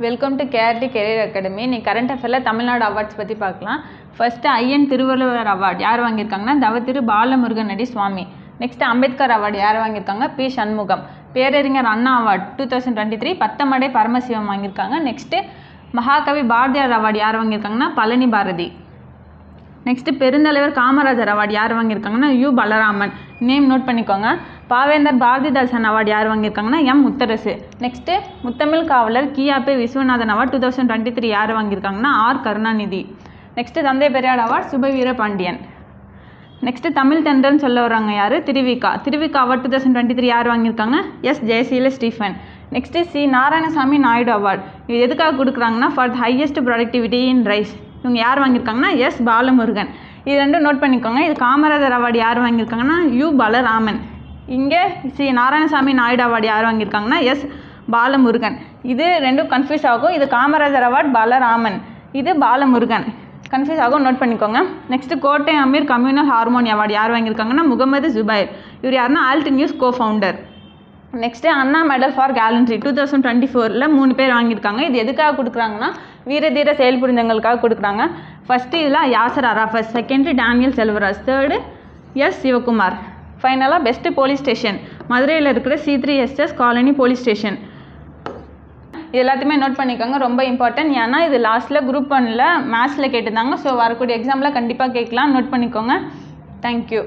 Welcome to KRT career academy. இன்னைக்கு current அஃபேரில் Tamil Nadu awards பற்றி பார்க்கலாம். ஃபர்ஸ்ட்டு ஐஎன் திருவள்ளுவர் அவார்டு யார் வாங்கியிருக்காங்கன்னா தவத்திரு பாலமுருகன் அடி சுவாமி. நெக்ஸ்ட்டு அம்பேத்கர் அவார்டு யார் வாங்கியிருக்காங்க? பி சண்முகம். பேரறிஞர் அண்ணா அவார்டு 2023 பத்தமடை பரமசிவம் வாங்கியிருக்காங்க. நெக்ஸ்ட்டு மகாகவி பாரதியார் அவார்டு யார் வாங்கியிருக்காங்கன்னா பழனி பாரதி. நெக்ஸ்ட்டு பெருந்தலைவர் காமராஜர் அவார்டு யார் வாங்கியிருக்காங்கன்னா யு பலராமன். நேம் நோட் பண்ணிக்கோங்க. பாவேந்தர் பாரதிதாசன் அவார்டு யார் வாங்கியிருக்காங்கன்னா எம் முத்தரசு. நெக்ஸ்ட்டு முத்தமிழ் காவலர் கியாபே விஸ்வநாதன் அவார்டு 2023 யார் வாங்கியிருக்காங்கன்னா ஆர் கருணாநிதி. நெக்ஸ்ட்டு தந்தை பெரியார் அவார்டு சுபவீர பாண்டியன். நெக்ஸ்ட்டு தமிழ் தென்றல்னு சொல்ல வர்றாங்க யார்? திருவிக்கா அவார்டு 2023 யார் வாங்கியிருக்காங்க? S Jayaseela Stephen. Next C Narayanasamy Naidu award. இது எதுக்காக கொடுக்குறாங்கன்னா for the highest productivity in rice. இவங்க யார் வாங்கியிருக்காங்கன்னா எஸ் பாலமுருகன். இது ரெண்டும் நோட் பண்ணிக்கோங்க. இது காமராஜர் அவார்டு யார் வாங்கியிருக்காங்கன்னா யு பலராமன். இங்கே சி நாராயணசாமி நாயுடு அவார்டு யார் வாங்கியிருக்காங்கன்னா எஸ் பாலமுருகன். இது ரெண்டும் கன்ஃபியூஸ் ஆகும். இது காமராஜர் அவார்டு பலராமன், இது பாலமுருகன். கன்ஃபியூஸ் ஆகும், நோட் பண்ணிக்கோங்க. நெக்ஸ்ட்டு கோட்டை அமீர் கம்யூனல் ஹார்மோனி அவார்டு யார் வாங்கியிருக்காங்கன்னா முகமது ஜுபைர். இவர் யாருன்னா alt news co founder. Next Anna medal for gallantry 2024 3 பேர் வாங்கியிருக்காங்க. இது எதுக்காக கொடுக்குறாங்கன்னா வீரதீர செயல் புரிந்தவங்களுக்காக கொடுக்குறாங்க. ஃபஸ்ட்டு இதில் Yasar Arafat, second Daniel Selvaraj, third S Sivakumar. ஃபைனலாக பெஸ்ட்டு போலீஸ் ஸ்டேஷன் மதுரையில் இருக்கிற C3SS காலனி போலீஸ் ஸ்டேஷன். இது எல்லாத்தையுமே நோட் பண்ணிக்கோங்க, ரொம்ப இம்பார்ட்டன்ட். ஏன்னா இது லாஸ்ட்டில் குரூப் 1ல் மேத்ஸில் கேட்டிருந்தாங்க. ஸோ வரக்கூடிய எக்ஸாமில் கண்டிப்பாக கேட்கலாம், நோட் பண்ணிக்கோங்க. தேங்க்யூ.